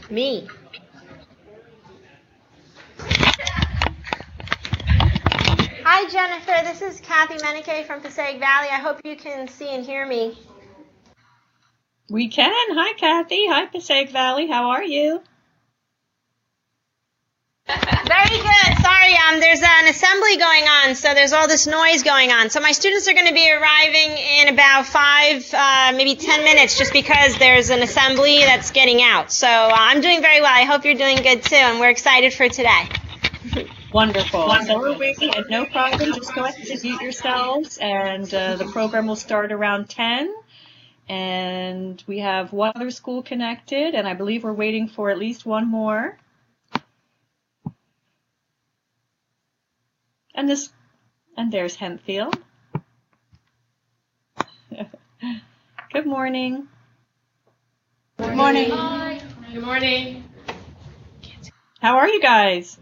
Me. Hi, Jennifer. This is Kathy Menike from Passaic Valley. I hope you can see and hear me. We can. Hi, Kathy. Hi, Passaic Valley. How are you? Very good. Sorry, there's an assembly going on, so there's all this noise going on. So my students are going to be arriving in about 5, maybe 10 minutes, just because there's an assembly that's getting out. So I'm doing very well. I hope you're doing good too, and we're excited for today. Wonderful. So we're waiting, and no problem. Just go ahead and mute yourselves, and the program will start around 10. And we have one other school connected, and I believe we're waiting for at least one more. And there's Hempfield. Good morning. Good morning. Hi. Good morning. How are you guys?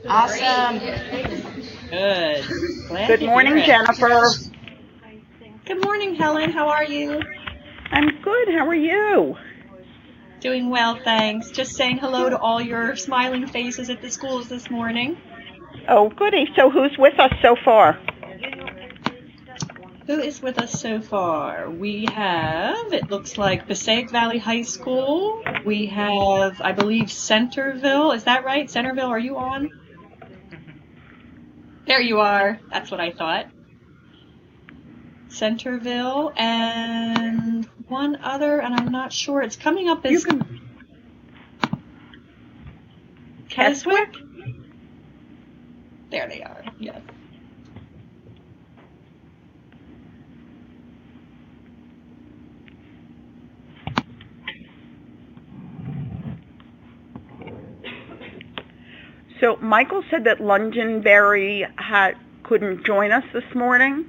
Awesome. Good. Glad Good to morning, hear it. Jennifer. Good morning, Helen. How are you? I'm good. How are you? Doing well, thanks. Just saying hello to all your smiling faces at the schools this morning. Oh, goody. So who's with us so far? Who is with us so far? We have, it looks like Passaic Valley High School. We have, I believe, Centerville. Is that right? Centerville, are you on? There you are. That's what I thought. Centerville and one other, and I'm not sure. It's coming up as Keswick? There they are, yes. So Michael said that Londonderry couldn't join us this morning.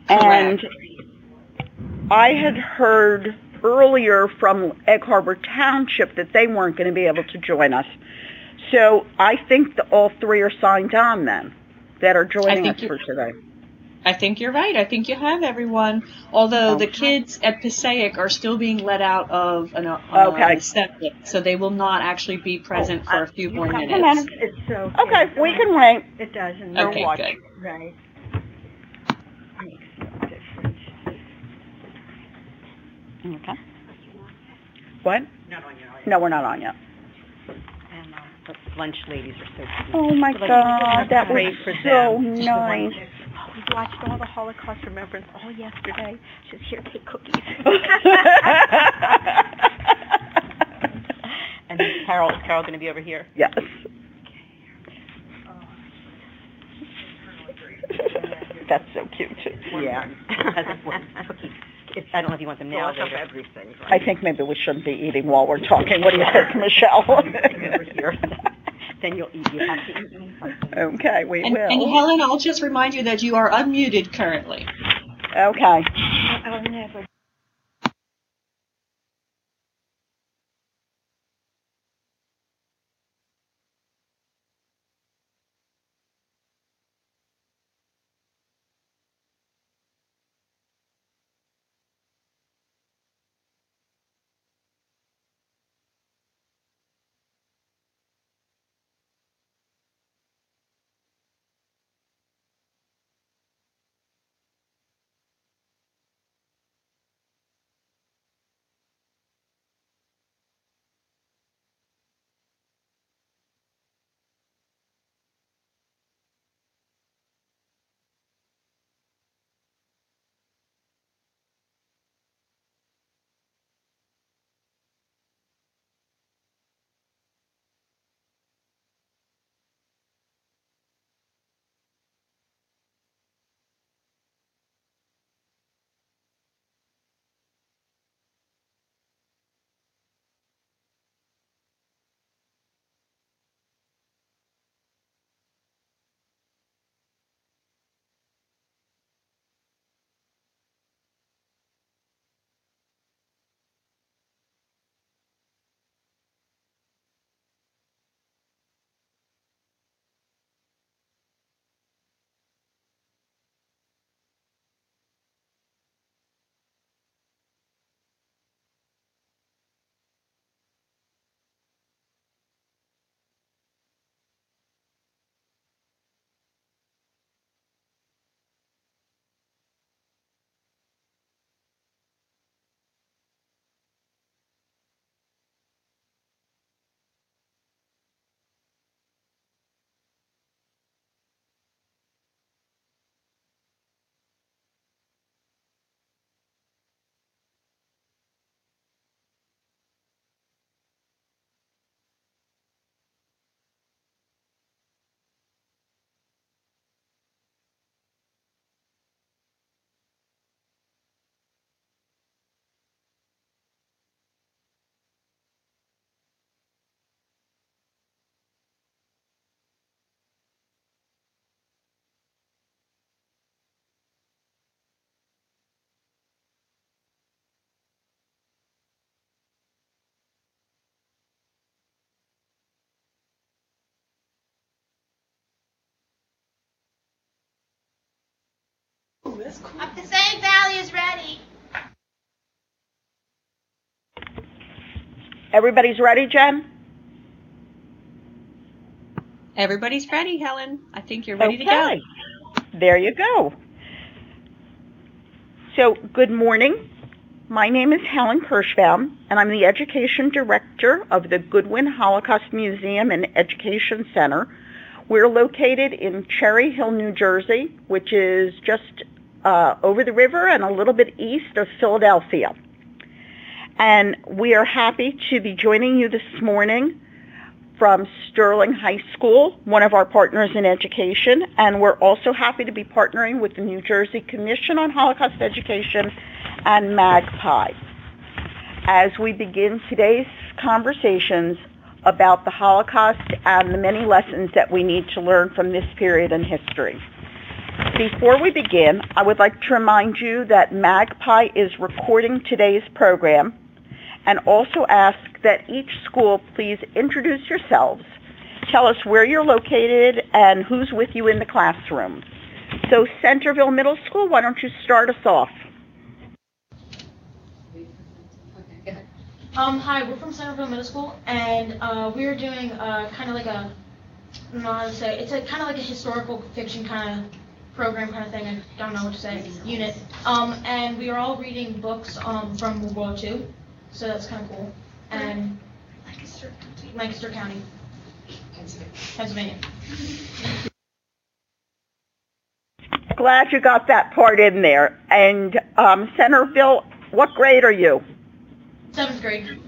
Correct. And I had heard earlier from Egg Harbor Township that they weren't going to be able to join us. So I think that all three are signed on then that are joining us for today. I think you're right. I think you have everyone. Although the kids at Passaic are still being let out of an assembly, so they will not actually be present for a few more minutes. It's okay, we can wait. It doesn't. Okay, watch. good. Right. Okay. What? Not on your No, we're not on yet. And the lunch ladies are so cute. Oh my God, that was so nice. We watched all the Holocaust remembrance all yesterday. She said, "Here, take cookies." And then is Carol going to be over here? Yes. That's so cute too. Yeah. Cookies. I don't know if you want them now or later. Everything. I think maybe we shouldn't be eating while we're talking. What do you think, Michelle? Over here. Then you'll eat. You have to eat something. Okay, we will. And Helen, I'll just remind you that you are unmuted currently. Okay. I'll never. Up to Passaic Valley is ready. Everybody's ready, Jen? Everybody's ready, Helen. I think you're ready to go. There you go. So, good morning. My name is Helen Kirschbaum, and I'm the Education Director of the Goodwin Holocaust Museum and Education Center. We're located in Cherry Hill, New Jersey, which is just over the river and a little bit east of Philadelphia. And we are happy to be joining you this morning from Sterling High School, one of our partners in education, and we're also happy to be partnering with the New Jersey Commission on Holocaust Education and MAGPI as we begin today's conversations about the Holocaust and the many lessons that we need to learn from this period in history. Before we begin, I would like to remind you that MAGPI is recording today's program and also ask that each school please introduce yourselves, tell us where you're located and who's with you in the classroom. So Centerville Middle School, why don't you start us off? Hi, we're from Centerville Middle School, and we're doing kind of like a, I don't know how to say, it's a kind of like a historical fiction kind of program kind of thing, I don't know what to say, unit. And we are all reading books from World War II, so that's kind of cool. And Lancaster County, Pennsylvania. Glad you got that part in there. And Centerville, what grade are you? 7th grade.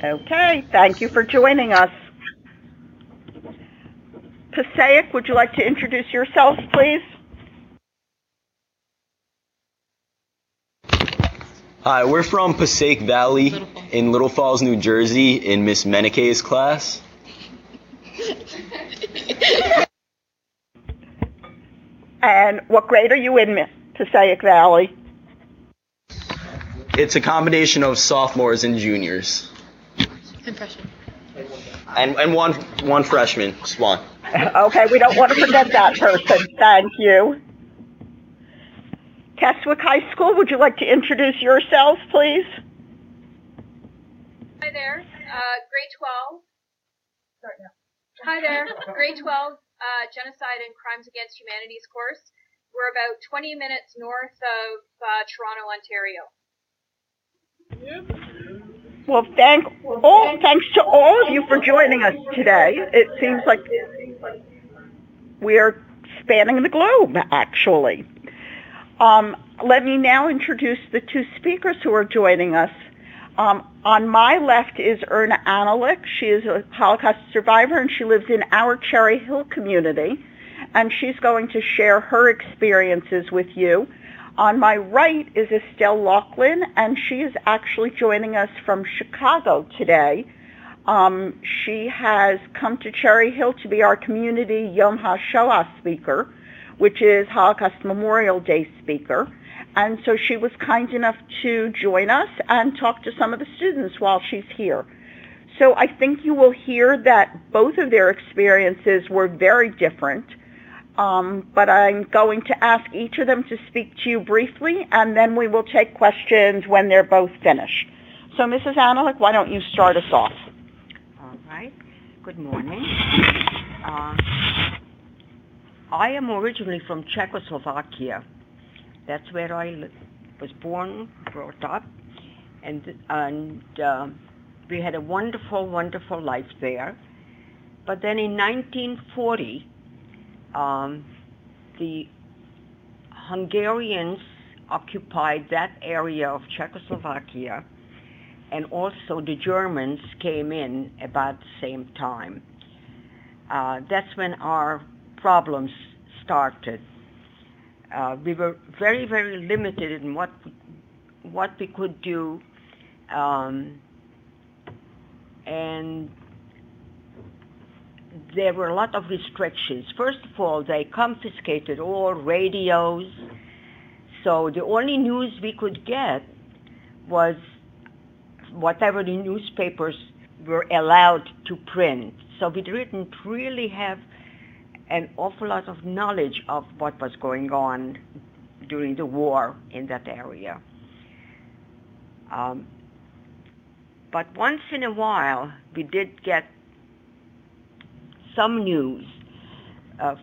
Okay, thank you for joining us. Passaic, would you like to introduce yourselves, please? Hi, we're from Passaic Valley in Little Falls, New Jersey, in Miss Menike's class. And what grade are you in, Passaic Valley? It's a combination of sophomores and juniors. And freshman. And one freshman, just one. Okay, we don't want to forget that person. Thank you. Keswick High School, would you like to introduce yourselves, please? Hi there, grade 12. Start now. Hi there, grade 12, Genocide and Crimes Against Humanities course. We're about 20 minutes north of Toronto, Ontario. Well, thanks to all of you for joining us today. It seems like we are spanning the globe, actually. Let me now introduce the two speakers who are joining us. On my left is Erna Analik. She is a Holocaust survivor, and she lives in our Cherry Hill community, and she's going to share her experiences with you. On my right is Estelle Laughlin, and she is actually joining us from Chicago today. She has come to Cherry Hill to be our community Yom HaShoah speaker, which is Holocaust Memorial Day speaker. And so she was kind enough to join us and talk to some of the students while she's here. So I think you will hear that both of their experiences were very different. But I'm going to ask each of them to speak to you briefly, and then we will take questions when they're both finished. So Mrs. Analik, why don't you start us off? All right. Good morning. I am originally from Czechoslovakia. That's where I was born, brought up, and we had a wonderful, wonderful life there. But then in 1940, the Hungarians occupied that area of Czechoslovakia, and also the Germans came in about the same time. That's when our problems started. We were very, very limited in what we could do, and there were a lot of restrictions. First of all, they confiscated all radios, so the only news we could get was whatever the newspapers were allowed to print. So we didn't really have an awful lot of knowledge of what was going on during the war in that area. But once in a while, we did get some news.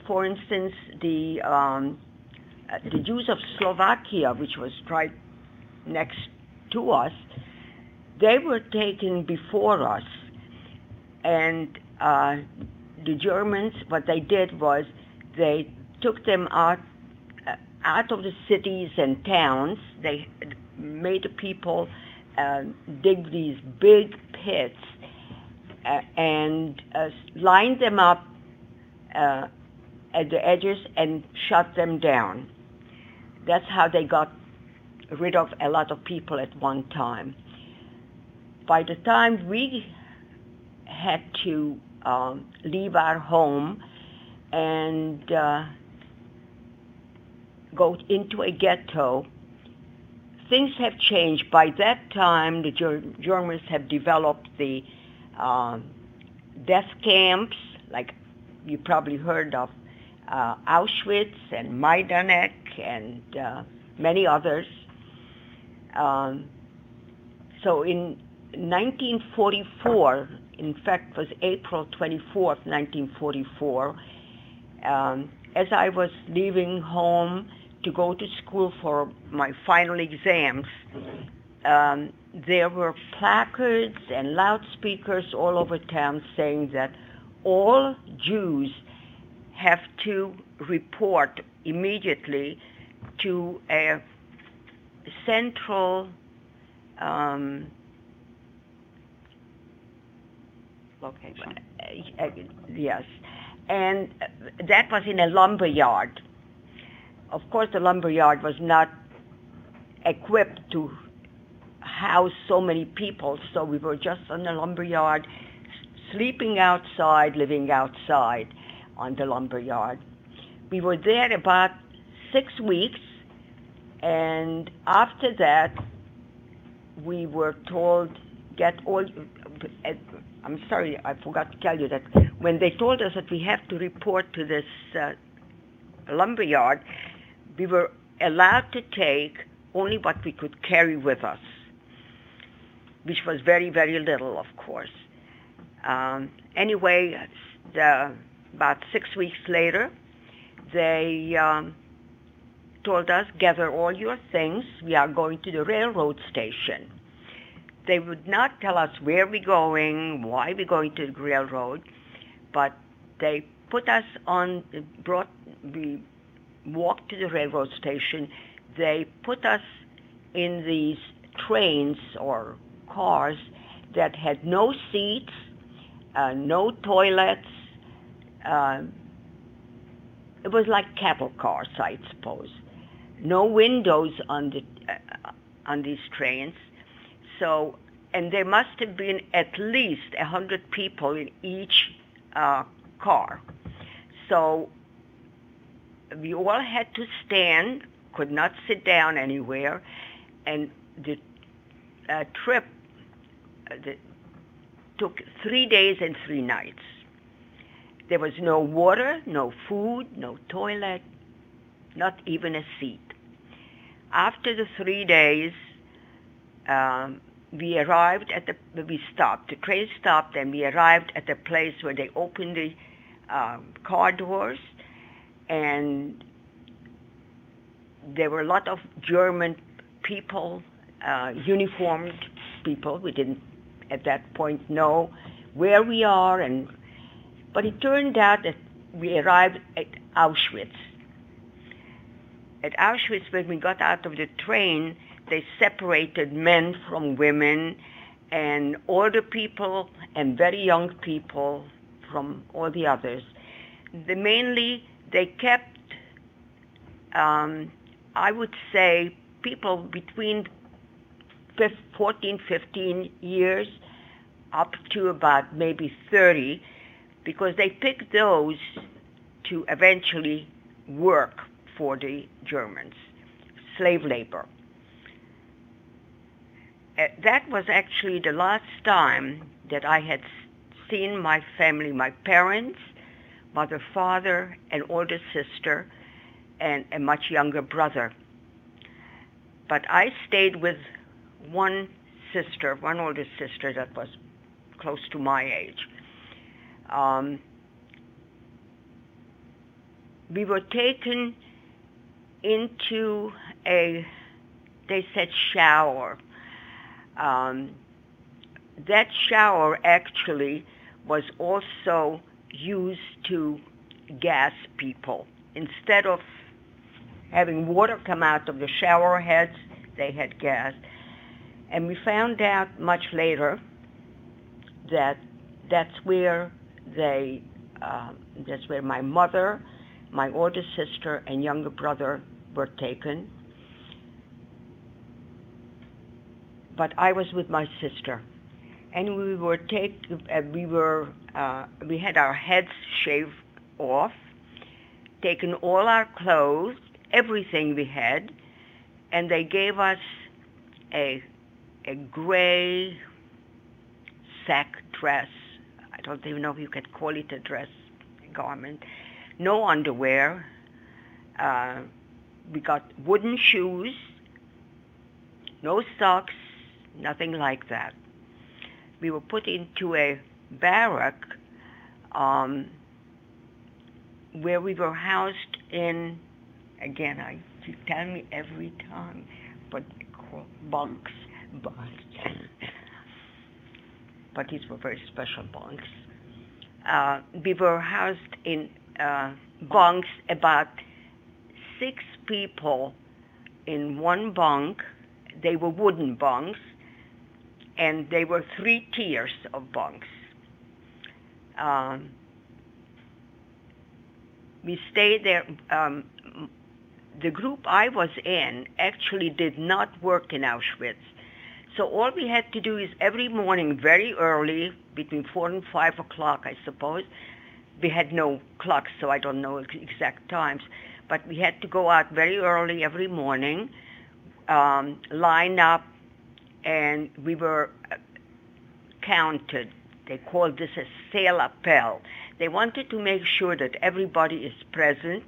For instance, the Jews of Slovakia, which was right next to us, they were taken before us. And the Germans, what they did was they took them out of the cities and towns. They made the people dig these big pits and lined them up at the edges and shut them down. That's how they got rid of a lot of people at one time. By the time we had to leave our home and go into a ghetto, things have changed. By that time, the Germans have developed the death camps, like you probably heard of Auschwitz and Majdanek and many others. So in 1944, in fact, it was April 24th, 1944, as I was leaving home to go to school for my final exams, there were placards and loudspeakers all over town saying that all Jews have to report immediately to a central location. Yes, and that was in a lumber yard. Of course, the lumber yard was not equipped to house so many people, so we were just on the lumber yard, sleeping outside, living outside on the lumber yard. We were there about 6 weeks, and after that, we were told, I'm sorry, I forgot to tell you that when they told us that we have to report to this lumber yard, we were allowed to take only what we could carry with us, which was very, very little, of course. Anyway, about 6 weeks later, they told us, gather all your things, we are going to the railroad station. They would not tell us where we're going, why we're going to the railroad, but they put us on, we walked to the railroad station. They put us in these trains or cars that had no seats, no toilets. It was like cattle cars, I suppose. No windows on these trains. So, and there must have been at least 100 people in each car. So we all had to stand, could not sit down anywhere, and the trip took 3 days and 3 nights. There was no water, no food, no toilet, not even a seat. After the 3 days, we arrived at the train stopped, and we arrived at the place where they opened the car doors, and there were a lot of German people, uniformed people. We didn't at that point know where we are, but it turned out that we arrived at Auschwitz. At Auschwitz, when we got out of the train, they separated men from women and older people and very young people from all the others. They kept, I would say, people between 14, 15 years up to about maybe 30, because they picked those to eventually work for the Germans, slave labor. That was actually the last time that I had seen my family, my parents, mother, father, an older sister, and a much younger brother. But I stayed with one older sister that was close to my age. We were taken into they said shower. That shower actually was also used to gas people. Instead of having water come out of the shower heads, they had gas. And we found out much later that that's where my mother, my older sister, and younger brother were taken. But I was with my sister, and we had our heads shaved off, taken all our clothes, everything we had, and they gave us a gray sack dress. I don't even know if you could call it a dress, a garment. No underwear. We got wooden shoes, no socks, nothing like that. We were put into a barrack where we were housed in, again, you tell me every time, but they call bunks. But these were very special bunks. We were housed in bunks, about 6 people in one bunk. They were wooden bunks, and they were 3 tiers of bunks. We stayed there. The group I was in actually did not work in Auschwitz. So all we had to do is every morning, very early, between 4 and 5 o'clock, I suppose. We had no clocks, so I don't know exact times. But we had to go out very early every morning, line up, and we were counted. They called this a sale appel. They wanted to make sure that everybody is present,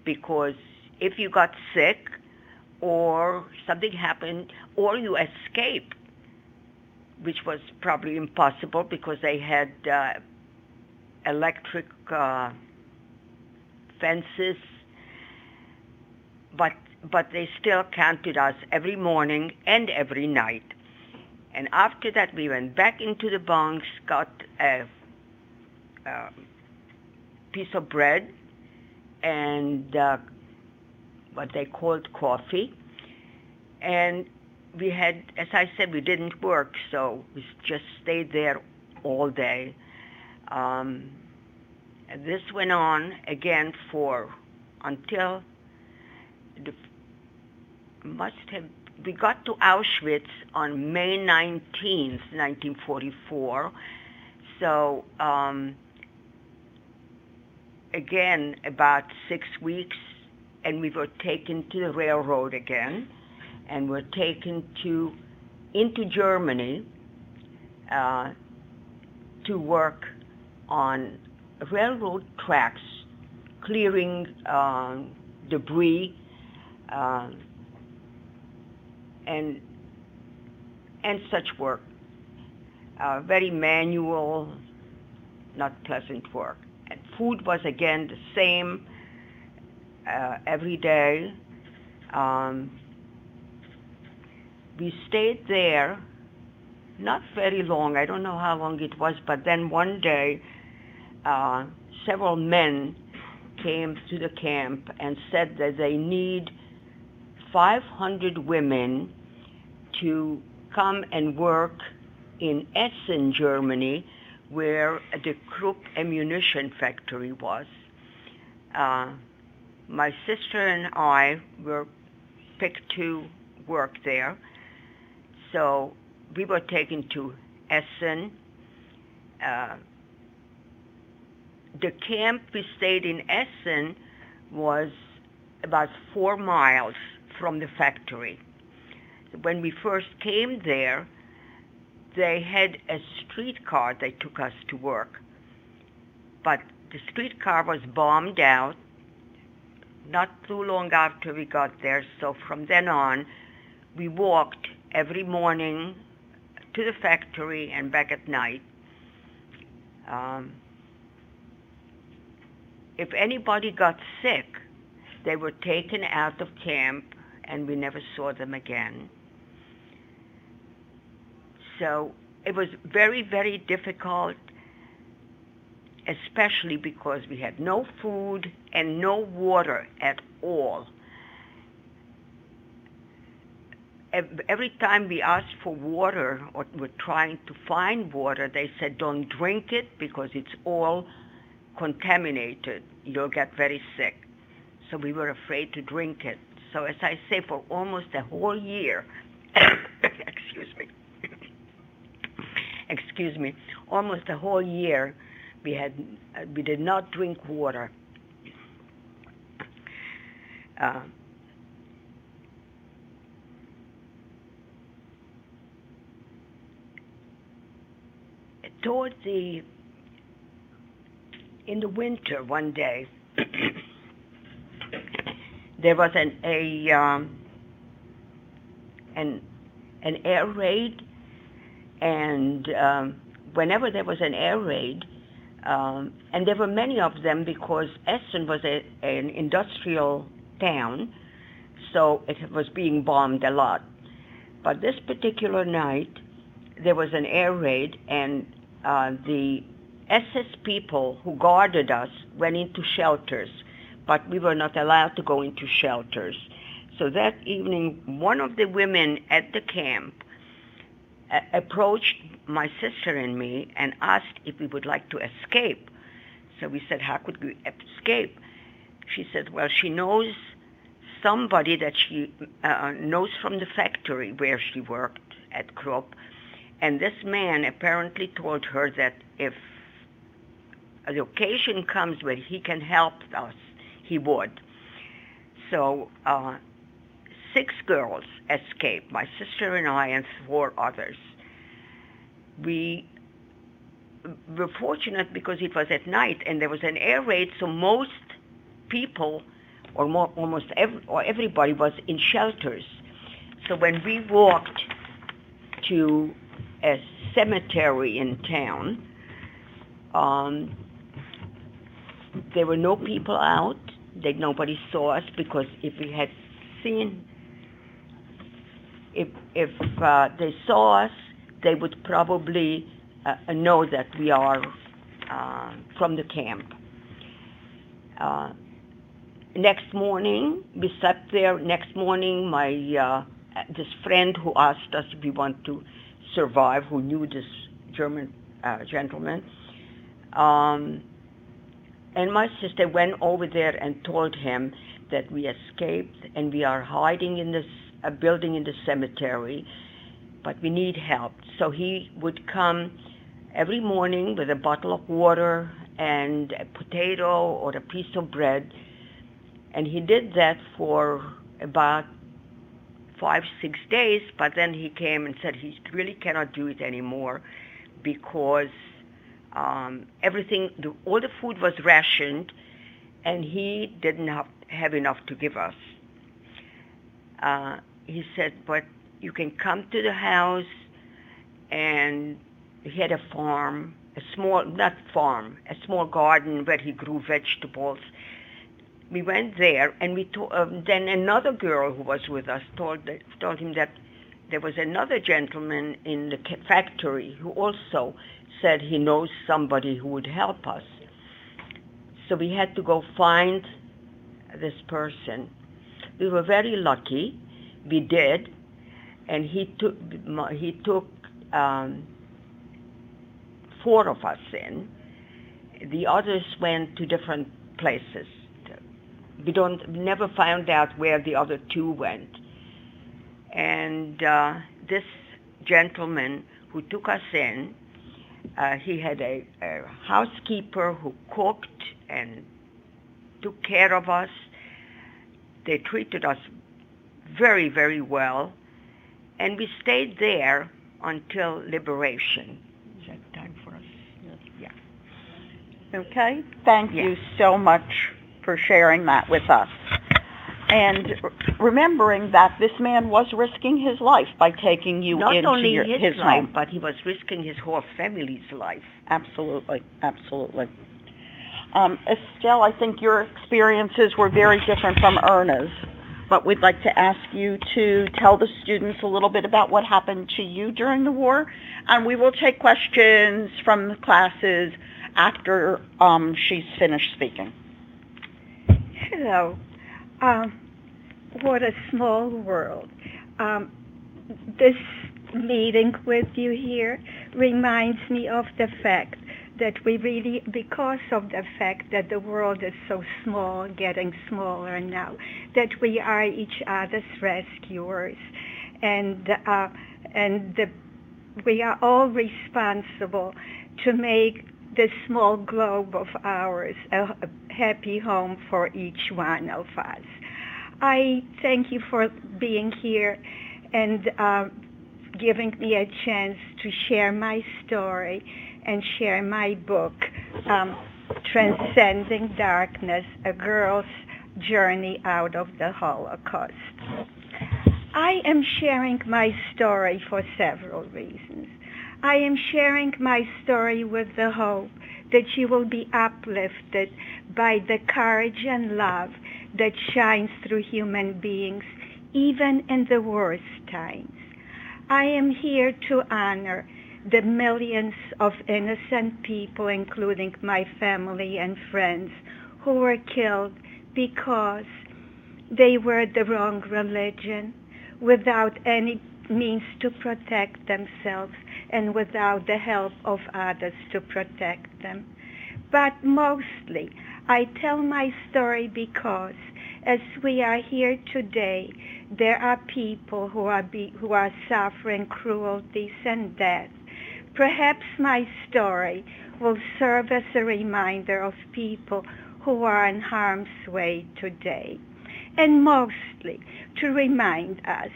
because if you got sick or something happened or you escaped, which was probably impossible because they had electric fences, but they still counted us every morning and every night. And after that, we went back into the bunks, got a piece of bread and what they called coffee. And we had, as I said, we didn't work, so we just stayed there all day. And this went on again until we got to Auschwitz on May 19th, 1944. So again, about 6 weeks, and we were taken to the railroad again, and were taken into Germany to work on railroad tracks, clearing debris, and such work. Very manual, not pleasant work. And food was again the same every day. We stayed there not very long. I don't know how long it was, but then one day several men came to the camp and said that they need 500 women to come and work in Essen, Germany, where the Krupp ammunition factory was. My sister and I were picked to work there. So we were taken to Essen. The camp we stayed in Essen was about 4 miles from the factory. When we first came there, they had a streetcar that took us to work. But the streetcar was bombed out not too long after we got there, so from then on, we walked every morning to the factory and back at night. If anybody got sick, they were taken out of camp and we never saw them again. So it was very, very difficult, especially because we had no food and no water at all. Every time we asked for water or were trying to find water, they said, don't drink it because it's all contaminated. You'll get very sick. So we were afraid to drink it. So as I say, for almost a whole year, excuse me, almost a whole year, we did not drink water. In the winter one day, there was an air raid, and whenever there was an air raid, and there were many of them because Essen was an industrial town, so it was being bombed a lot. But this particular night, there was an air raid, and the SS people who guarded us went into shelters, but we were not allowed to go into shelters. So that evening, one of the women at the camp approached my sister and me and asked if we would like to escape. So we said, how could we escape? She said, well, she knows somebody that she knows from the factory where she worked at Krupp, and this man apparently told her that if the occasion comes where he can help us, he would. So 6 girls escaped, my sister and I and 4 others. We were fortunate because it was at night and there was an air raid, so most people, or everybody was in shelters. So when we walked to a cemetery in town, there were no people out. Nobody saw us, because if we had seen, if they saw us, they would probably know that we are from the camp. Next morning, we sat there. Next morning, this friend who asked us if we want to survive, who knew this German gentleman, and my sister went over there and told him that we escaped and we are hiding in this building in the cemetery, but we need help. So he would come every morning with a bottle of water and a potato or a piece of bread, and he did that for about 5-6 days, but then he came and said he really cannot do it anymore because all the food was rationed, and he didn't have enough to give us. He said, but you can come to the house, and he had a farm, a small garden where he grew vegetables. We went there, and then another girl who was with us told him that there was another gentleman in the factory who also said he knows somebody who would help us. So we had to go find this person. We were very lucky. We did, and he took 4 of us in. The others went to different places. We never found out where the other 2 went. And this gentleman who took us in, he had a housekeeper who cooked and took care of us. They treated us very, very well, and we stayed there until liberation. Is that time for us? Yeah. Okay, thank you so much for sharing that with us. and remembering that this man was risking his life by taking you Not into only his life, home. but he was risking his whole family's life. Absolutely, absolutely. Estelle, I think your experiences were very different from Erna's, but we'd like to ask you to tell the students a little bit about what happened to you during the war, and we will take questions from the classes after she's finished speaking. Hello. What a small world. This meeting with you here reminds me of the fact that we really, because of the fact that the world is so small, getting smaller now, that we are each other's rescuers, and we are all responsible to make this small globe of ours a happy home for each one of us. I thank you for being here and giving me a chance to share my story and share my book, Transcending Darkness, A Girl's Journey Out of the Holocaust. I am sharing my story for several reasons. I am sharing my story with the hope that you will be uplifted by the courage and love that shines through human beings, even in the worst times. I am here to honor the millions of innocent people, including my family and friends, who were killed because they were the wrong religion, without any means to protect themselves and without the help of others to protect them. But mostly, I tell my story because as we are here today, there are people who are suffering cruelties and death. Perhaps my story will serve as a reminder of people who are in harm's way today, and mostly to remind us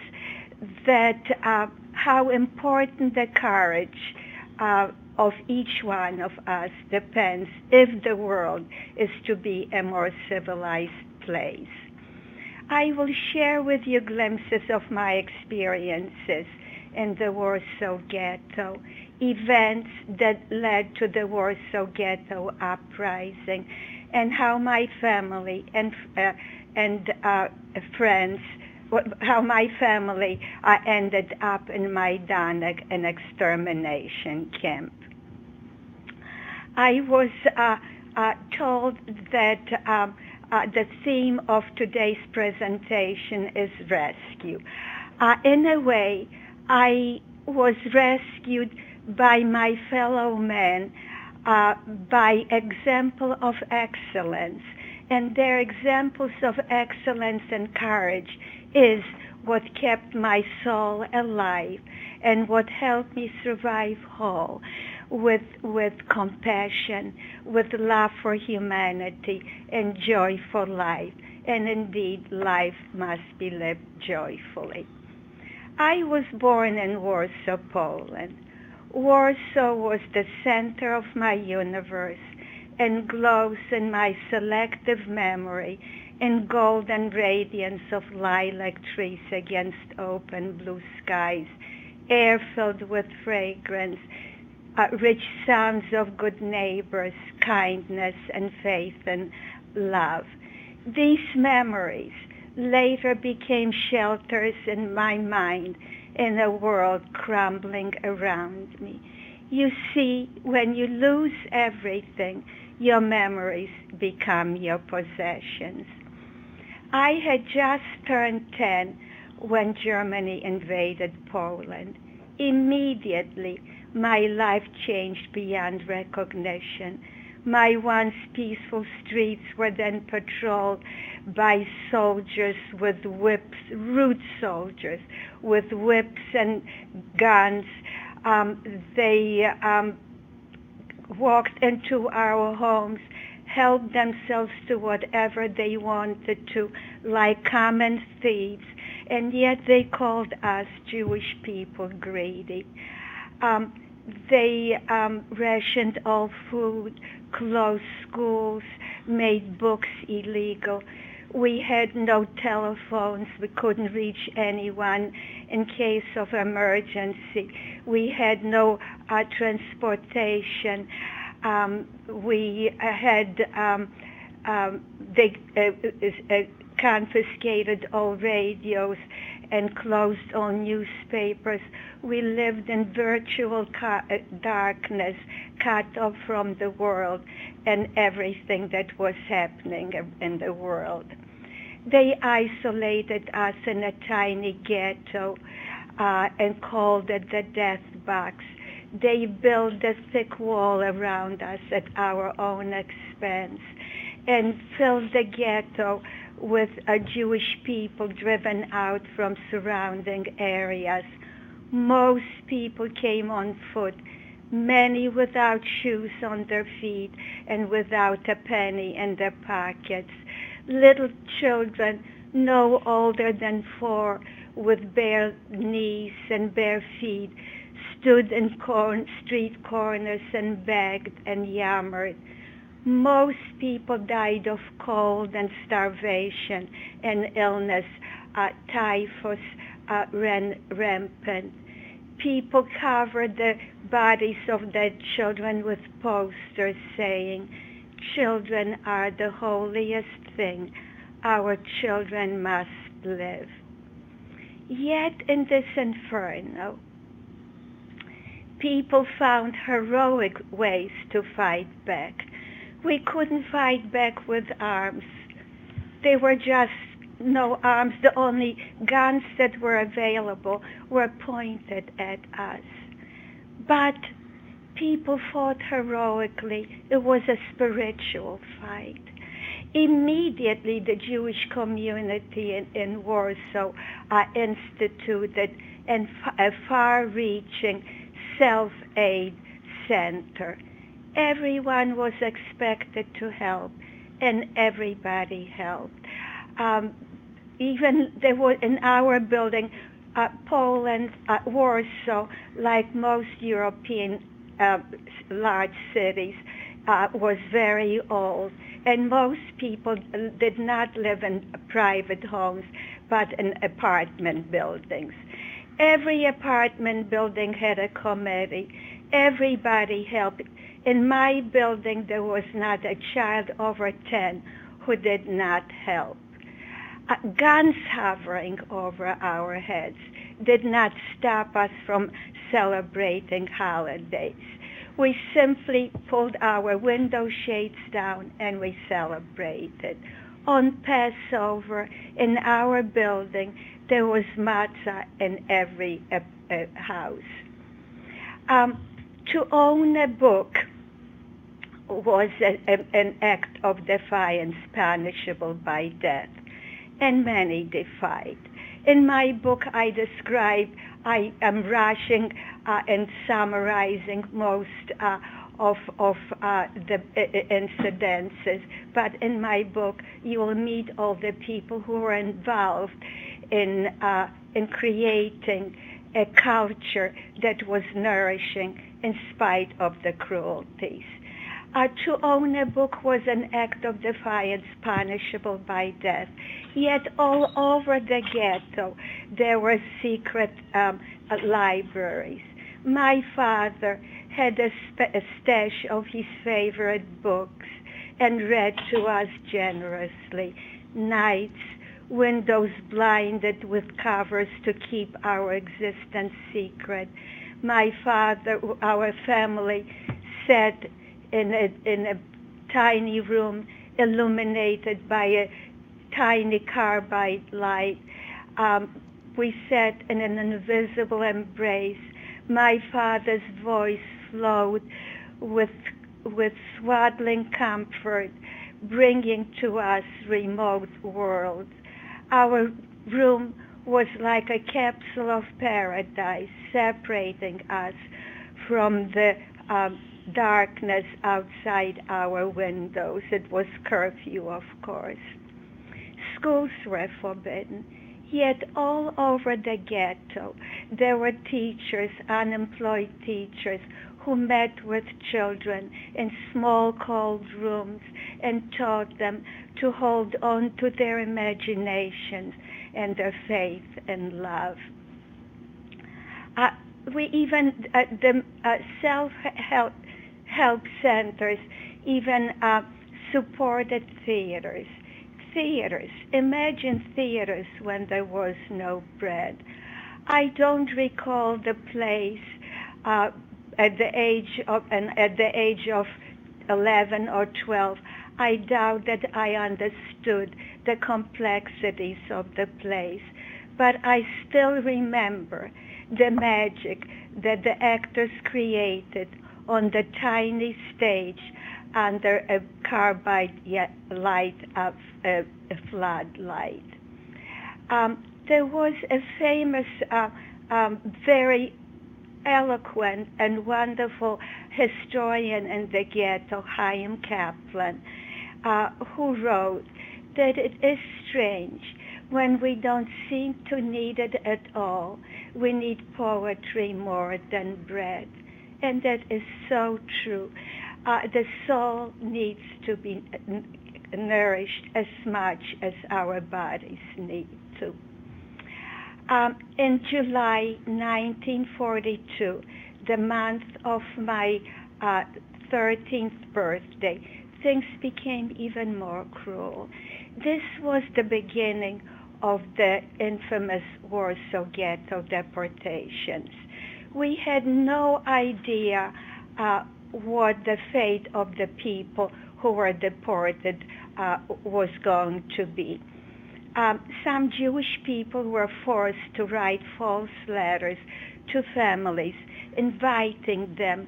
that how important the courage of each one of us depends if the world is to be a more civilized place. I will share with you glimpses of my experiences in the Warsaw Ghetto, events that led to the Warsaw Ghetto uprising, and how my family and friends, how my family ended up in Majdanek, an extermination camp. I was told that the theme of today's presentation is rescue. In a way, I was rescued by my fellow men by example of excellence, and their examples of excellence and courage is what kept my soul alive and what helped me survive whole, with compassion, with love for humanity, and joy for life. And indeed, life must be lived joyfully. I was born in Warsaw, Poland. Warsaw was the center of my universe and glows in my selective memory in golden radiance of lilac trees against open blue skies, air filled with fragrance, rich sounds of good neighbors, kindness, and faith and love. These memories later became shelters in my mind in a world crumbling around me. You see, when you lose everything, your memories become your possessions. I had just turned 10 when Germany invaded Poland. Immediately, my life changed beyond recognition. My once peaceful streets were then patrolled by soldiers with whips, rude soldiers with whips and guns. They walked into our homes, helped themselves to whatever they wanted to, like common thieves, and yet they called us Jewish people greedy. They rationed all food, closed schools, made books illegal. We had no telephones. We couldn't reach anyone in case of emergency. We had no transportation. We had they confiscated all radios and closed all newspapers. We lived in virtual darkness, cut off from the world and everything that was happening in the world. They isolated us in a tiny ghetto and called it the death box. They built a thick wall around us at our own expense and filled the ghetto with Jewish people driven out from surrounding areas. Most people came on foot, many without shoes on their feet and without a penny in their pockets. Little children no older than 4 with bare knees and bare feet stood in street corners and begged and yammered. Most people died of cold and starvation and illness. Typhus ran rampant. People covered the bodies of dead children with posters saying, "Children are the holiest thing. Our children must live." Yet in this inferno, people found heroic ways to fight back. We couldn't fight back with arms. There were just no arms. The only guns that were available were pointed at us. But people fought heroically. It was a spiritual fight. Immediately, the Jewish community in Warsaw instituted a far-reaching self-aid center. Everyone was expected to help, and everybody helped. Even there was in our building, Poland, Warsaw, like most European large cities, was very old, and most people did not live in private homes, but in apartment buildings. Every apartment building had a committee. Everybody helped. In my building, there was not a child over 10 who did not help. Guns hovering over our heads did not stop us from celebrating holidays. We simply pulled our window shades down and we celebrated. On Passover, in our building, there was matzah in every house. To own a book was an act of defiance punishable by death, and many defied. In my book, I am rushing and summarizing most of the incidences, but in my book, you will meet all the people who were involved in creating a culture that was nourishing in spite of the cruelties. To own a book was an act of defiance punishable by death. Yet all over the ghetto there were secret libraries. My father had a stash of his favorite books and read to us generously. Nights, windows blinded with covers to keep our existence secret. My father, our family, sat in a tiny room illuminated by a tiny carbide light. We sat in an invisible embrace. My father's voice flowed with swaddling comfort, bringing to us remote worlds. Our room was like a capsule of paradise, separating us from the darkness outside our windows. It was curfew, of course. Schools were forbidden. Yet all over the ghetto, there were teachers, unemployed teachers, who met with children in small cold rooms and taught them to hold on to their imaginations and their faith and love. We even, the self-help centers even supported theaters. Imagine theaters when there was no bread. I don't recall the place at the age of 11 or 12. I doubt that I understood the complexities of the place, but I still remember the magic that the actors created on the tiny stage under a carbide light of a floodlight. There was a famous, very eloquent and wonderful historian in the ghetto, Chaim Kaplan, who wrote that it is strange when we don't seem to need it at all. We need poetry more than bread. And that is so true. The soul needs to be nourished as much as our bodies need to. In July 1942, the month of my 13th birthday, things became even more cruel. This was the beginning of the infamous Warsaw Ghetto deportations. We had no idea what the fate of the people who were deported was going to be. Some Jewish people were forced to write false letters to families, inviting them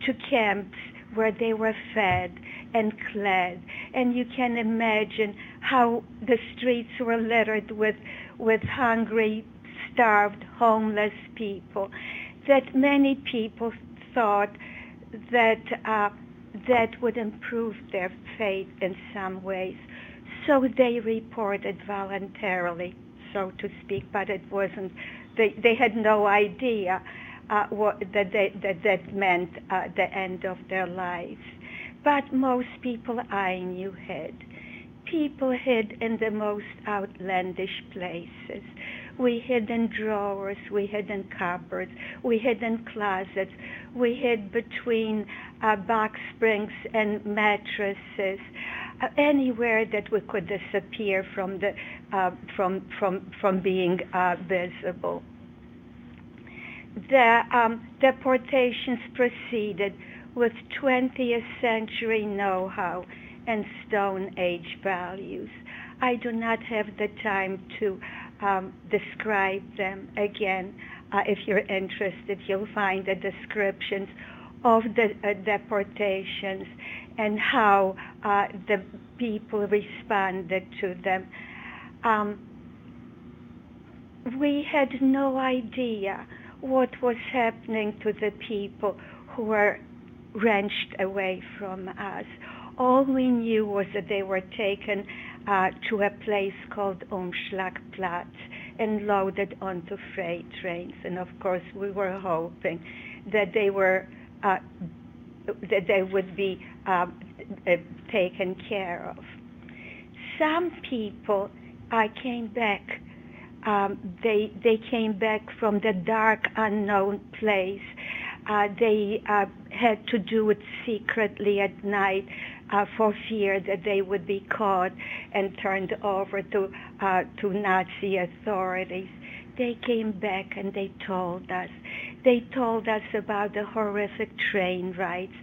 to camps where they were fed and clad. And you can imagine how the streets were littered with hungry, starved, homeless people, that many people thought that that would improve their fate in some ways. So they reported voluntarily, so to speak, but it wasn't, they had no idea that meant the end of their lives. But most people I knew hid. People hid in the most outlandish places. We hid in drawers, we hid in cupboards, we hid in closets, we hid between box springs and mattresses, anywhere that we could disappear from the from being visible. The deportations proceeded with 20th century know-how and Stone Age values. I do not have the time to describe them again. If you're interested, you'll find the descriptions of the deportations and how the people responded to them. We had no idea what was happening to the people who were wrenched away from us. All we knew was that they were taken to a place called Umschlagplatz and loaded onto freight trains. And of course, we were hoping that they would be taken care of. Some people came back. They came back from the dark, unknown place. They had to do it secretly at night for fear that they would be caught and turned over to Nazi authorities. They came back and they told us. They told us about the horrific train rides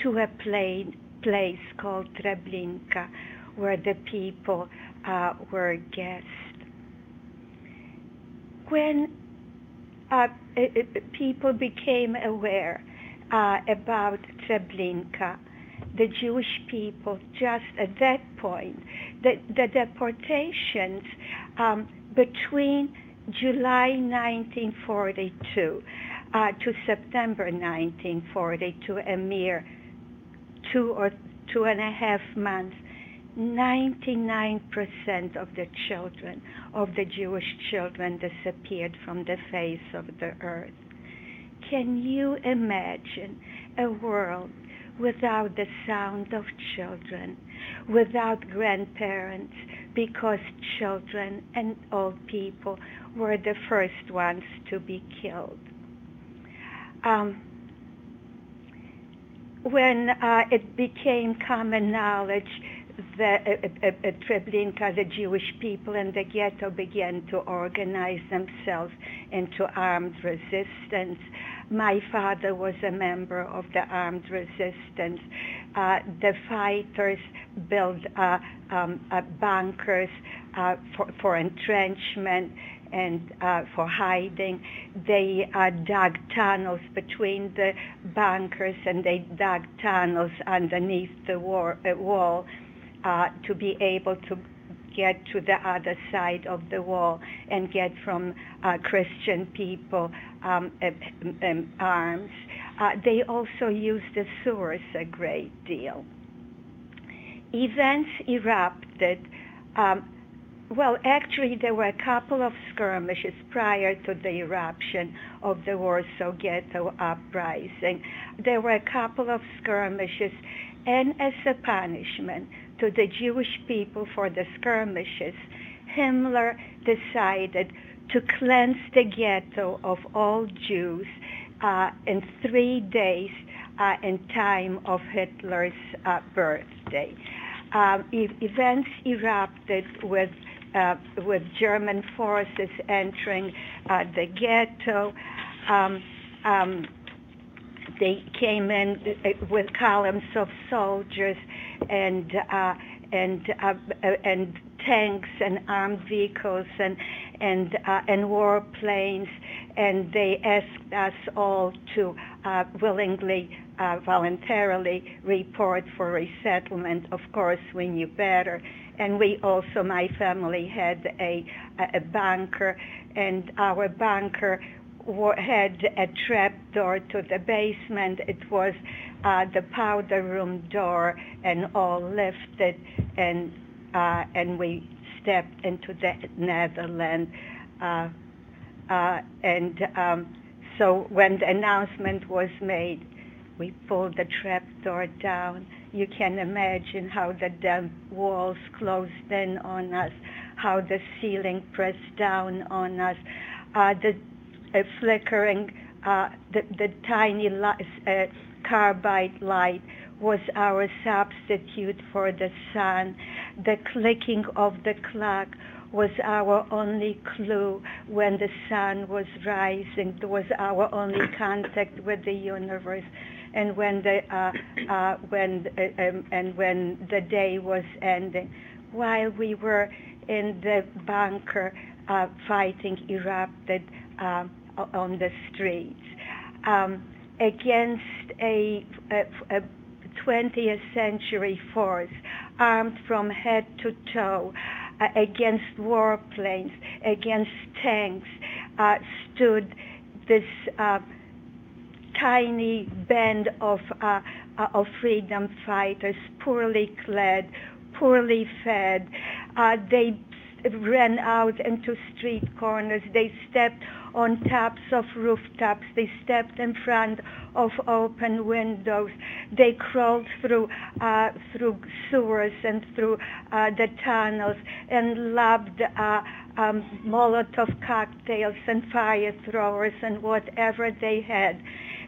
to a place called Treblinka, where the people were guests. When people became aware about Treblinka, the Jewish people, just at that point, the deportations between July 1942 to September 1942, a mere 2 or 2.5 months, 99% of the children, of the Jewish children, disappeared from the face of the earth. Can you imagine a world without the sound of children, without grandparents, because children and old people were the first ones to be killed. When it became common knowledge that Treblinka, the Jewish people in the ghetto, began to organize themselves into armed resistance. My father was a member of the armed resistance. The fighters built bunkers for entrenchment and for hiding. They dug tunnels between the bunkers, and they dug tunnels underneath the wall to be able to get to the other side of the wall and get from Christian people arms. They also used the sewers a great deal. Events erupted. Well, actually, there were a couple of skirmishes prior to the eruption of the Warsaw Ghetto uprising. There were a couple of skirmishes, and as a punishment to the Jewish people for the skirmishes, Himmler decided to cleanse the ghetto of all Jews in 3 days in time of Hitler's birthday. Events erupted with German forces entering the ghetto. They came in with columns of soldiers and tanks and armed vehicles and warplanes, and they asked us all to voluntarily report for resettlement. Of course, we knew better. And we also, my family had a bunker, and our bunker had a trap door to the basement. It was the powder room door, and all lifted, and we stepped into the Netherlands. So when the announcement was made, we pulled the trap door down. You can imagine how the damp walls closed in on us, how the ceiling pressed down on us, the flickering, the tiny carbide light was our substitute for the sun. The clicking of the clock was our only clue when the sun was rising. It was our only contact with the universe. And when the day was ending, while we were in the bunker, fighting erupted on the streets against a 20th century force armed from head to toe, against warplanes, against tanks, stood this tiny band of freedom fighters, poorly clad, poorly fed. They ran out into street corners. They stepped on tops of rooftops. They stepped in front of open windows. They crawled through sewers and through the tunnels and lobbed Molotov cocktails and fire throwers and whatever they had.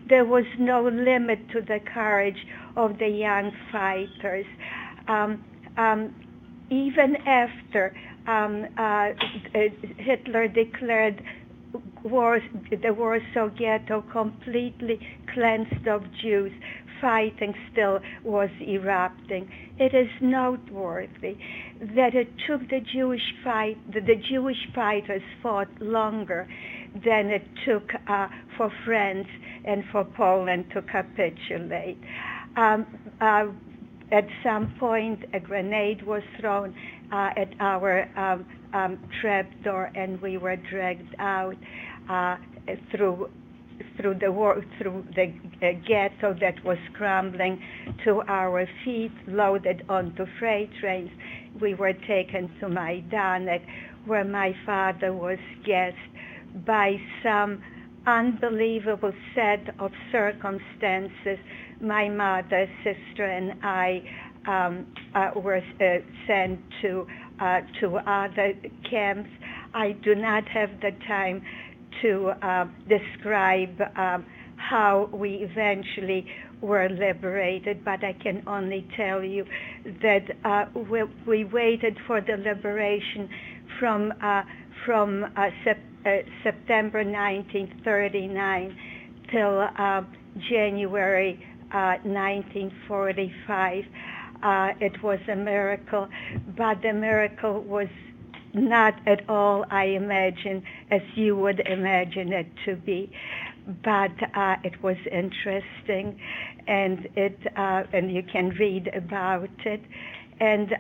There was no limit to the courage of the young fighters. Even after Hitler declared the Warsaw Ghetto completely cleansed of Jews, fighting still was erupting. It is noteworthy that it took the Jewish fighters fought longer than it took for France and for Poland to capitulate. At some point, a grenade was thrown at our trapdoor, and we were dragged out through the ghetto that was crumbling to our feet, loaded onto freight trains. We were taken to Majdanek, where my father was gassed by some unbelievable set of circumstances. My mother, sister, and I were sent to other camps. I do not have the time to describe how we eventually were liberated, but I can only tell you that we waited for the liberation from September 1939 till January 1945. It was a miracle, but the miracle was not at all, I imagine, as you would imagine it to be. But it was interesting, and and you can read about it. And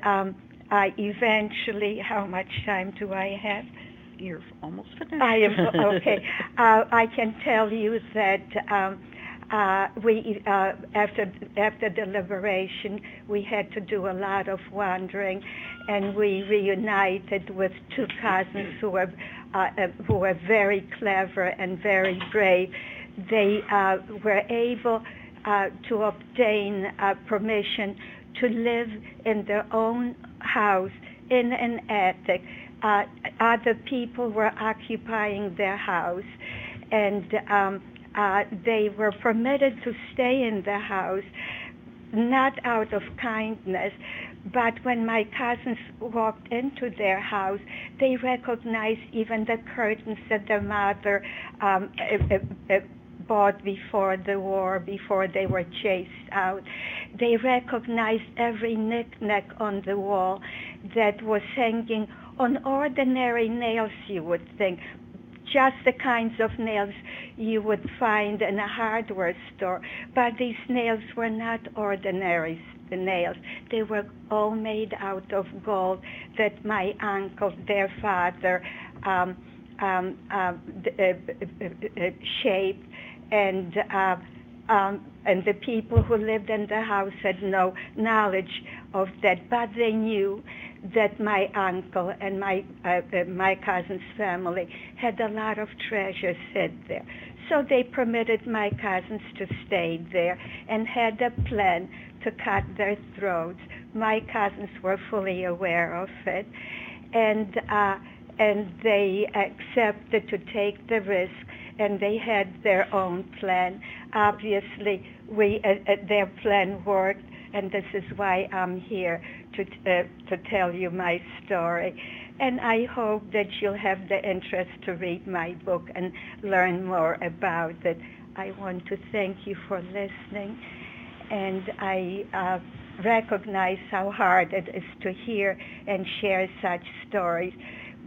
I eventually, how much time do I have? You're almost finished. I am okay. I can tell you that we after the liberation, we had to do a lot of wandering, and we reunited with two cousins who were very clever and very brave. They were able to obtain permission to live in their own house in an attic. Other people were occupying their house, and they were permitted to stay in the house, not out of kindness, but when my cousins walked into their house, they recognized even the curtains that their mother bought before the war, before they were chased out. They recognized every knick-knack on the wall that was hanging on ordinary nails, you would think, just the kinds of nails you would find in a hardware store. But these nails were not ordinary nails. They were all made out of gold that my uncle, their father, shaped, and the people who lived in the house had no knowledge of that, but they knew that my uncle and my cousin's family had a lot of treasures hid there. So they permitted my cousins to stay there and had a plan to cut their throats. My cousins were fully aware of it, and they accepted to take the risk, and they had their own plan. Obviously, their plan worked, and this is why I'm here to tell you my story. And I hope that you'll have the interest to read my book and learn more about it. I want to thank you for listening, and I recognize how hard it is to hear and share such stories,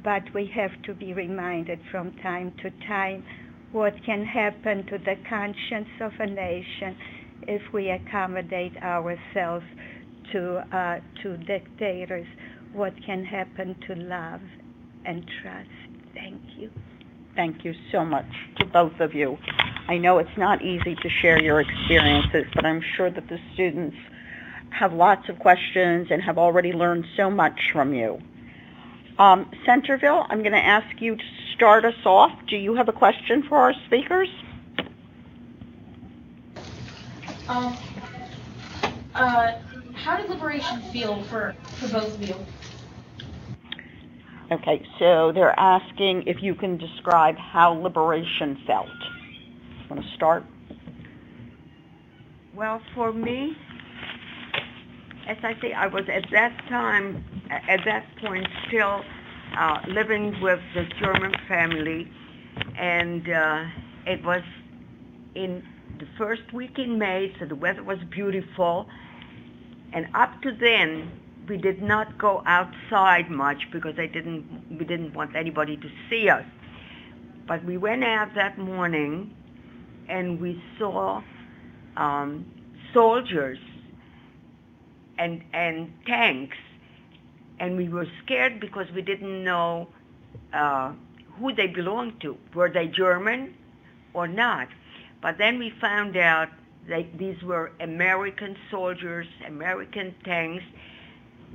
but we have to be reminded from time to time what can happen to the conscience of a nation if we accommodate ourselves to dictators, what can happen to love and trust. Thank you. Thank you so much to both of you. I know it's not easy to share your experiences, but I'm sure that the students have lots of questions and have already learned so much from you. Centerville, I'm going to ask you to start us off. Do you have a question for our speakers? How did liberation feel for both of you? Okay, so they're asking if you can describe how liberation felt. Want to start? Well, for me, as I say, I was at that point still living with the German family, and it was in the first week in May, so the weather was beautiful, and up to then we did not go outside much because we didn't want anybody to see us. But we went out that morning and we saw soldiers and tanks, and we were scared because we didn't know who they belonged to. Were they German or not? But then we found out that these were American soldiers, American tanks,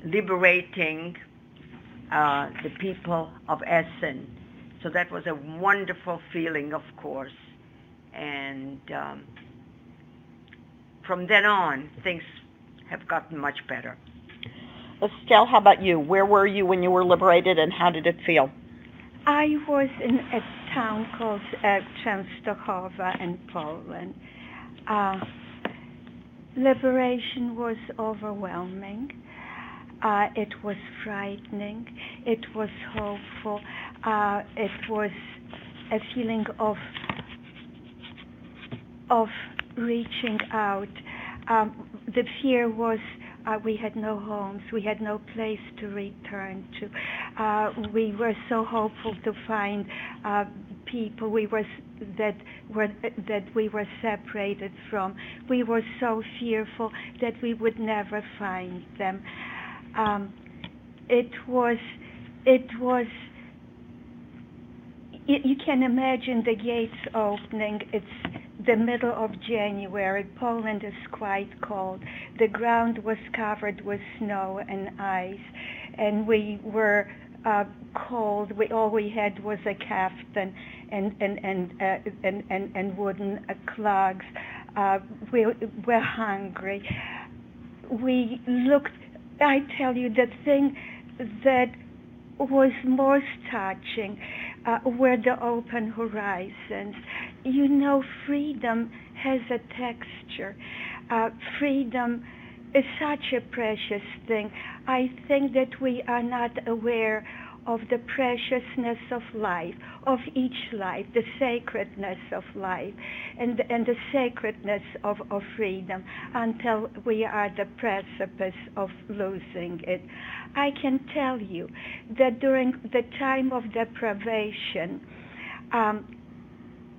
liberating the people of Essen. So that was a wonderful feeling, of course. And from then on, things have gotten much better. Estelle, how about you? Where were you when you were liberated, and how did it feel? I was in a town called Częstochowa in Poland. Liberation was overwhelming. It was frightening. It was hopeful. It was a feeling of reaching out. The fear was we had no homes, we had no place to return to. We were so hopeful to find people that we were separated from. We were so fearful that we would never find them. It was. You can imagine the gates opening. It's the middle of January. Poland is quite cold. The ground was covered with snow and ice, and we were cold. All we had was a kaftan and wooden clogs. We were hungry. We looked. I tell you, the thing that was most touching were the open horizons. You know, freedom has a texture. Freedom is such a precious thing. I think that we are not aware of the preciousness of life, of each life, the sacredness of life, and the sacredness of freedom until we are at the precipice of losing it. I can tell you that during the time of deprivation,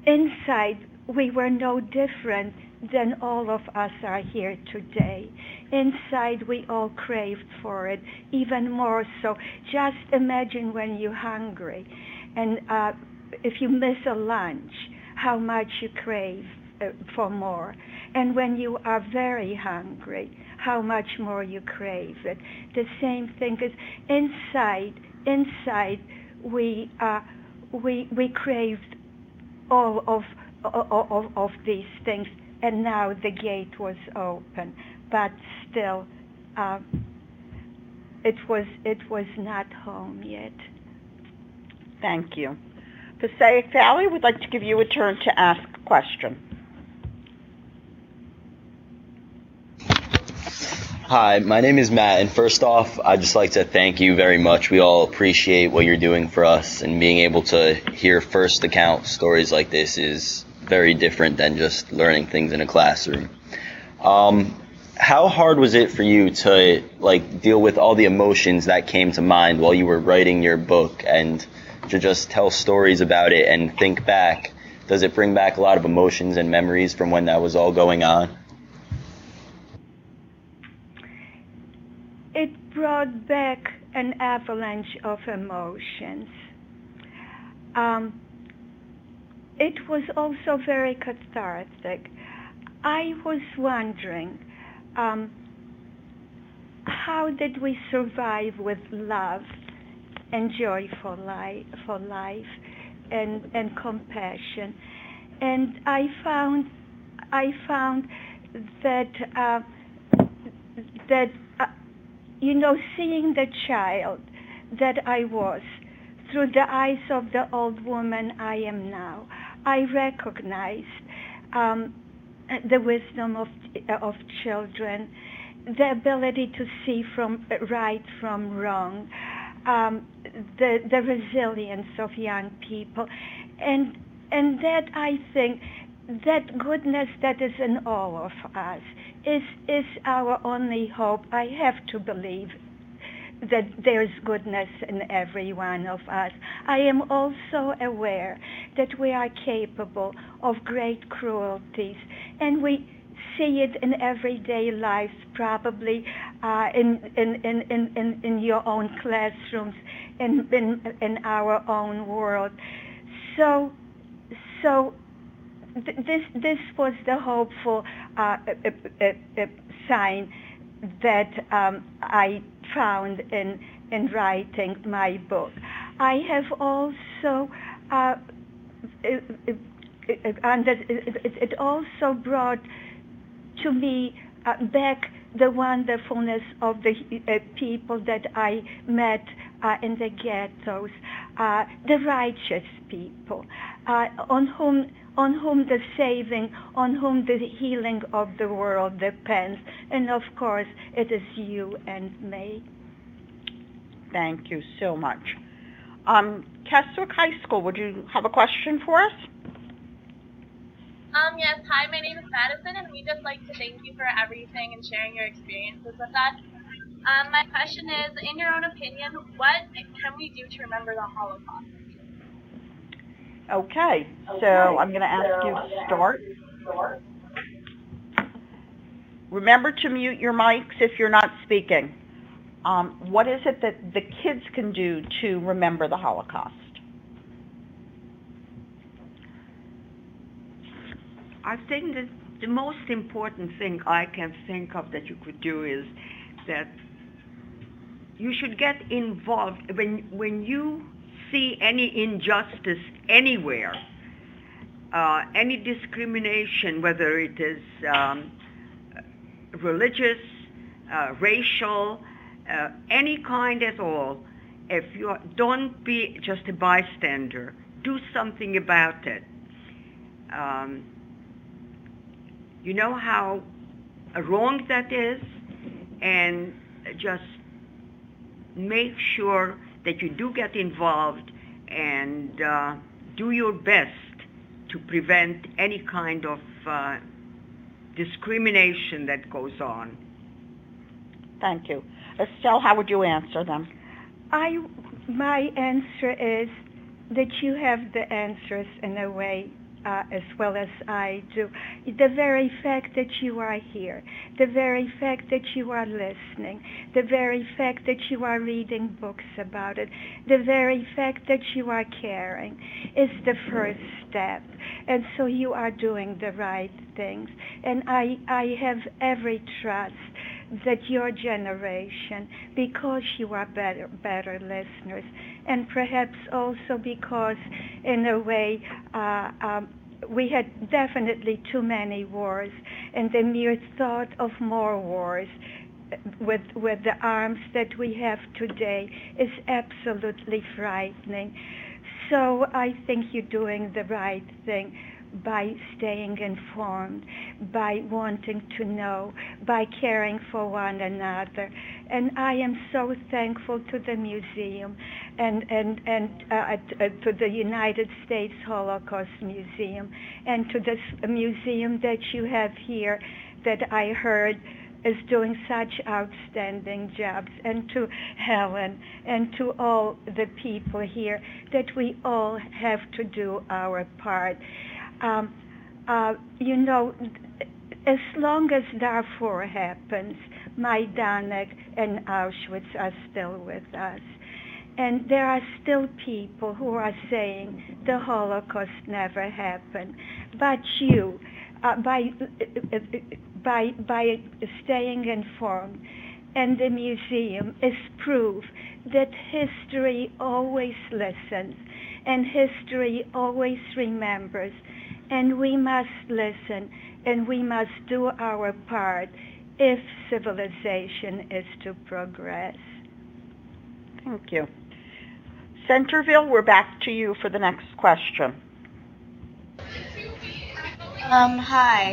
inside we were no different than all of us are here today. Inside we all craved for it, even more so. Just imagine when you're hungry, and if you miss a lunch, how much you crave for more. And when you are very hungry, how much more you crave it. The same thing is inside we craved all of these things, and now the gate was open, but still it was not home yet. Thank you. Passaic Valley would like to give you a turn to ask a question. Hi, my name is Matt, and first off, I'd just like to thank you very much. We all appreciate what you're doing for us, and being able to hear first account stories like this is very different than just learning things in a classroom. How hard was it for you to deal with all the emotions that came to mind while you were writing your book, and to just tell stories about it and think back? Does it bring back a lot of emotions and memories from when that was all going on? It brought back an avalanche of emotions. It was also very cathartic. I was wondering, how did we survive with love and joy for life and compassion? And I found that seeing the child that I was through the eyes of the old woman I am now, I recognized the wisdom of children, the ability to see from right from wrong, the resilience of young people, and that I think that goodness that is in all of us is our only hope. I have to believe that there's goodness in every one of us. I am also aware that we are capable of great cruelties, and we see it in everyday life, probably in your own classrooms, in our own world. So this was the hopeful sign that I found in writing my book. I have also it also brought to me back the wonderfulness of the people that I met in the ghettos, the righteous people, on whom the saving, on whom the healing of the world depends. And of course, it is you and me. Thank you so much. Keswick High School, would you have a question for us? Yes, hi, my name is Madison, and we'd just like to thank you for everything and sharing your experiences with us. My question is, in your own opinion, what can we do to remember the Holocaust? Okay, so I'm going to ask you to start. Remember to mute your mics if you're not speaking. What is it that the kids can do to remember the Holocaust? I think that the most important thing I can think of that you could do is that you should get involved when you see any injustice anywhere, any discrimination, whether it is religious, racial, any kind at all. Don't be just a bystander. Do something about it. You know how wrong that is, and just make sure that you do get involved and do your best to prevent any kind of discrimination that goes on. Thank you. Estelle, how would you answer them? My answer is that you have the answers in a way as well as I do. The very fact that you are here, the very fact that you are listening, the very fact that you are reading books about it, the very fact that you are caring is the first step. And so you are doing the right things. And I have every trust that your generation, because you are better listeners, and perhaps also because, in a way, we had definitely too many wars, and the mere thought of more wars with the arms that we have today is absolutely frightening. So I think you're doing the right thing by staying informed, by wanting to know, by caring for one another. And I am so thankful to the museum and to the United States Holocaust Museum and to this museum that you have here that I heard is doing such outstanding jobs, and to Helen and to all the people here, that we all have to do our part. You know, as long as Darfur happens, Majdanek and Auschwitz are still with us. And there are still people who are saying the Holocaust never happened. But you, by staying informed, and the museum is proof that history always listens and history always remembers. And we must listen, and we must do our part if civilization is to progress. Thank you. Centerville, we're back to you for the next question. Hi.